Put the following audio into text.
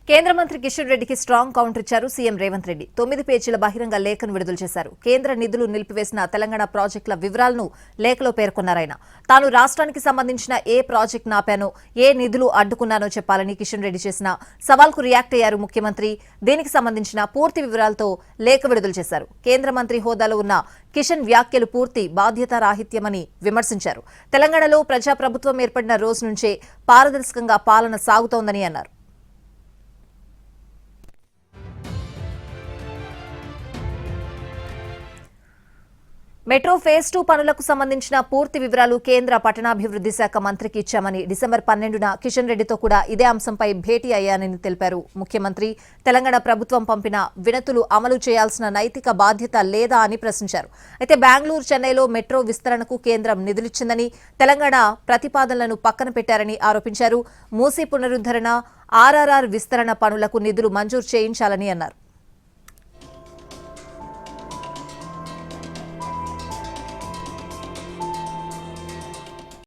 కేంద్ర మంత్రి కిషన్ రెడ్డికి స్ట్రాంగ్ కౌంటర్ ఇచ్చారు సీఎం రేవంత్ రెడ్డి. 9 పేజీల బహిరంగ లేఖను విడుదల చేశారు. కేంద్ర నిధులు నిలిపివేసిన తెలంగాణ ప్రాజెక్టుల వివరాలను లేఖలో పేర్కొన్నారాయన. తాను రాష్ట్రానికి సంబంధించిన ఏ ప్రాజెక్టు నాపానో, ఏ నిధులు అడ్డుకున్నానో చెప్పాలని కిషన్ రెడ్డి చేసిన సవాల్కు రియాక్ట్ అయ్యారు ముఖ్యమంత్రి. దీనికి సంబంధించిన పూర్తి వివరాలతో లేఖ విడుదల చేశారు. కేంద్ర మంత్రి హోదాలో ఉన్న కిషన్ వ్యాఖ్యలు పూర్తి బాధ్యతారాహిత్యమని విమర్శించారు. తెలంగాణలో ప్రజాప్రభుత్వం ఏర్పడిన రోజు నుంచే పారదర్శకంగా పాలన సాగుతోందని అన్నారు. మెట్రో ఫేజ్ 2 పనులకు సంబంధించిన పూర్తి వివరాలు కేంద్ర పట్టణాభివృద్ధి శాఖ మంత్రికి ఇచ్చామని, డిసెంబర్ 12న కిషన్ రెడ్డితో కూడా ఇదే అంశంపై భేటీ అయ్యానని తెలిపారు ముఖ్యమంత్రి. తెలంగాణ ప్రభుత్వం పంపిన వినతులు అమలు చేయాల్సిన నైతిక బాధ్యత లేదా అని ప్రశ్నించారు. అయితే బెంగళూరు, చెన్నైలో మెట్రో విస్తరణకు కేంద్రం నిధులిచ్చిందని, తెలంగాణ ప్రతిపాదనలను పక్కన పెట్టారని ఆరోపించారు. మూసీ పునరుద్ధరణ, ఆర్ఆర్ఆర్ విస్తరణ పనులకు నిధులు మంజూరు చేయించాలని అన్నారు.